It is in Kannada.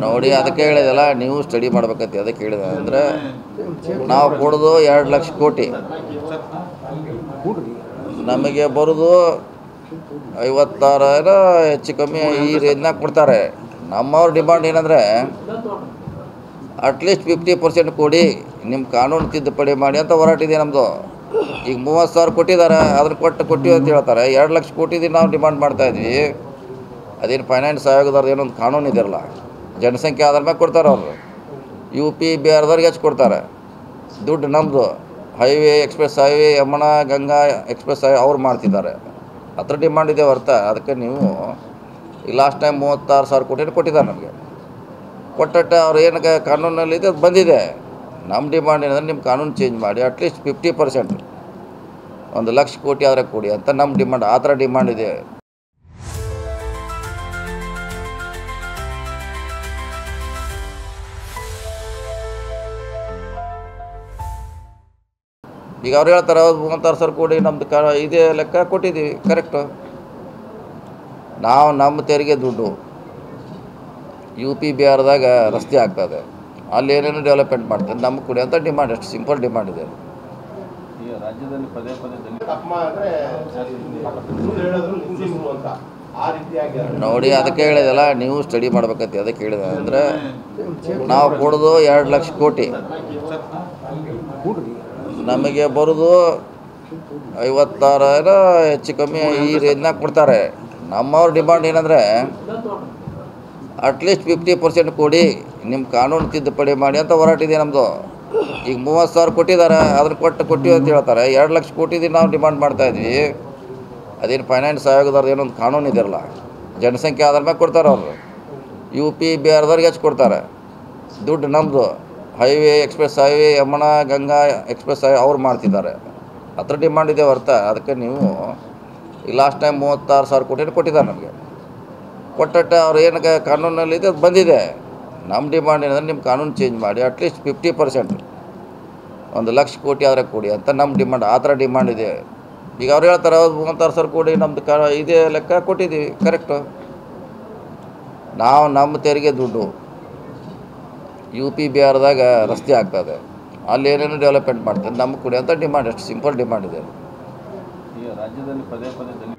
ನೋಡಿ, ಅದಕ್ಕೆ ಹೇಳಿದಲ್ಲ, ನೀವು ಸ್ಟಡಿ ಮಾಡ್ಬೇಕಂತ. ಅದಕ್ಕೆ ಹೇಳಿದೆ ಅಂದರೆ ನಾವು ಕೊಡೋದು 2 ಲಕ್ಷ ಕೋಟಿ, ನಮಗೆ ಬರೋದು 56 ಹೆಚ್ಚು ಕಮ್ಮಿ ಈ ರೇಂಜ್ನಾಗ ಕೊಡ್ತಾರೆ. ನಮ್ಮವ್ರ ಡಿಮಾಂಡ್ ಏನಂದರೆ ಅಟ್ಲೀಸ್ಟ್ 50% ಕೊಡಿ, ನಿಮ್ಮ ಕಾನೂನು ತಿದ್ದುಪಡಿ ಮಾಡಿ ಅಂತ ಹೋರಾಟಿದೆ ನಮ್ಮದು. ಈಗ 30,000 ಕೊಟ್ಟಿದ್ದಾರೆ, ಅದನ್ನು ಕೊಟ್ಟಿವಿ ಅಂತ ಹೇಳ್ತಾರೆ. 2 ಲಕ್ಷ ಕೋಟಿದು ನಾವು ಡಿಮಾಂಡ್ ಮಾಡ್ತಾಯಿದ್ವಿ. ಅದೇನು ಫೈನಾನ್ಸ್ ಆಯೋಗದವ್ರದ್ದು ಏನೊಂದು ಕಾನೂನು ಇದೆಯಲ್ಲ, ಜನಸಂಖ್ಯೆ ಆಧಾರ ಮೇಲೆ ಕೊಡ್ತಾರೆ ಅವರು. UP ಬಿಹಾರದವ್ರಿಗೆ ಹೆಚ್ಚು ಕೊಡ್ತಾರೆ ದುಡ್ಡು. ನಮ್ಮದು highway, express highway, Yamuna Ganga express highway ಅವ್ರು ಮಾಡ್ತಿದ್ದಾರೆ. ಹತ್ರ ಡಿಮಾಂಡ್ ಇದೆ ಹೊರ್ತ. ಅದಕ್ಕೆ ನೀವು ಈ ಲಾಸ್ಟ್ ಟೈಮ್ 36,000 ಕೋಟಿ ಕೊಟ್ಟಿದ್ದಾರೆ ನಮಗೆ. ಕೊಟ್ಟಟ್ಟೆ ಅವ್ರು ಏನಕ್ಕೆ ಕಾನೂನಲ್ಲಿದೆ ಅದು ಬಂದಿದೆ. ನಮ್ಮ ಡಿಮಾಂಡ್ ಏನಂದರೆ ನಿಮ್ಮ ಕಾನೂನು ಚೇಂಜ್ ಮಾಡಿ ಅಟ್ಲೀಸ್ಟ್ 50%, 1 ಲಕ್ಷ ಕೋಟಿ ಆದರೆ ಕೊಡಿ ಅಂತ ನಮ್ಮ ಡಿಮಾಂಡ್. ಆ ಥರ ಡಿಮಾಂಡ್ ಇದೆ. ಈಗ ಅವ್ರು ಹೇಳ್ತಾರೆ 36,000 ಕೋಟಿ ನಮ್ಮದು ಇದೇ ಲೆಕ್ಕ ಕೊಟ್ಟಿದ್ದೀವಿ, ಕರೆಕ್ಟು. ನಾವು ನಮ್ಮ ತೆರಿಗೆ ದುಡ್ಡು UP ಬಿಹಾರದಾಗ ರಸ್ತೆ ಆಗ್ತದೆ, ಅಲ್ಲಿ ಏನೇನು ಡೆವಲಪ್ಮೆಂಟ್ ಮಾಡ್ತಾರೆ, ನಮಗೆ ಕೊಡಿ ಅಂತ ಡಿಮಾಂಡ್. ಅಷ್ಟು ಸಿಂಪಲ್ ಡಿಮಾಂಡ್ ಇದೆ. ರಾಜ್ಯದಲ್ಲಿ ಪದೇ ನೋಡಿ, ಅದಕ್ಕೆ ಹೇಳಿದಲ್ಲ, ನೀವು ಸ್ಟಡಿ ಮಾಡ್ಬೇಕಂತ. ಅದಕ್ಕೆ ಹೇಳಿದೆ ಅಂದರೆ ನಾವು ಕೊಡೋದು 2 ಲಕ್ಷ ಕೋಟಿ, ನಮಗೆ ಬರೋದು 56 ಹೆಚ್ಚು ಕಮ್ಮಿ ಈ ರೇಂಜ್ನಾಗ ಕೊಡ್ತಾರೆ. ನಮ್ಮವ್ರ ಡಿಮಾಂಡ್ ಏನಂದರೆ ಅಟ್ಲೀಸ್ಟ್ 50% ಕೊಡಿ, ನಿಮ್ಮ ಕಾನೂನು ತಿದ್ದುಪಡಿ ಮಾಡಿ ಅಂತ ಹೋರಾಟಿದೆ ನಮ್ಮದು. ಈಗ 30,000 ಕೊಟ್ಟಿದ್ದಾರೆ, ಅದನ್ನು ಕೊಟ್ಟಿವಿ ಅಂತ ಹೇಳ್ತಾರೆ. 2 ಲಕ್ಷ ಕೋಟಿದು ನಾವು ಡಿಮಾಂಡ್ ಮಾಡ್ತಾಯಿದ್ವಿ. ಅದೇನು ಫೈನಾನ್ಸ್ ಆಯೋಗದವ್ರದ್ದು ಏನೊಂದು ಕಾನೂನು ಇದೆಯಲ್ಲ, ಜನಸಂಖ್ಯೆ ಆಧಾರ ಮೇಲೆ ಕೊಡ್ತಾರೆ ಅವರು. UP ಬಿಹಾರದವ್ರಿಗೆ ಹೆಚ್ಚು ಕೊಡ್ತಾರೆ ದುಡ್ಡು. ನಮ್ಮದು highway, express highway, Yamuna Ganga express highway ಅವ್ರು ಮಾಡ್ತಿದ್ದಾರೆ. ಹತ್ರ ಡಿಮಾಂಡ್ ಇದೆ ಹೊರ್ತ. ಅದಕ್ಕೆ ನೀವು ಈ ಲಾಸ್ಟ್ ಟೈಮ್ 36,000 ಕೋಟಿ ಕೊಟ್ಟಿದ್ದಾರೆ ನಮಗೆ. ಕೊಟ್ಟಟ್ಟೆ ಅವ್ರು ಏನಕ್ಕೆ ಕಾನೂನಲ್ಲಿದೆ ಅದು ಬಂದಿದೆ. ನಮ್ಮ ಡಿಮಾಂಡ್ ಏನಂದರೆ ನಿಮ್ಮ ಕಾನೂನು ಚೇಂಜ್ ಮಾಡಿ ಅಟ್ಲೀಸ್ಟ್ 50%, 1 ಲಕ್ಷ ಕೋಟಿ ಆದರೆ ಕೊಡಿ ಅಂತ ನಮ್ಮ ಡಿಮಾಂಡ್. ಆ ಥರ ಡಿಮಾಂಡ್ ಇದೆ. ಈಗ ಅವ್ರು ಹೇಳ್ತಾರೆ 36,000 ಕೋಟಿ ನಮ್ಮದು ಇದೇ ಲೆಕ್ಕ ಕೊಟ್ಟಿದ್ದೀವಿ, ಕರೆಕ್ಟು. ನಾವು ನಮ್ಮ ತೆರಿಗೆ ದುಡ್ಡು UP ಬಿಹಾರದಾಗ ರಸ್ತೆ ಆಗ್ತದೆ, ಅಲ್ಲಿ ಏನೇನು ಡೆವಲಪ್ಮೆಂಟ್ ಮಾಡ್ತಾರೆ, ನಮಗೆ ಕೊಡಿ ಅಂತ ಡಿಮಾಂಡ್. ಅಷ್ಟು ಸಿಂಪಲ್ ಡಿಮಾಂಡ್ ಇದೆ. ರಾಜ್ಯದಲ್ಲಿ ಪದೇ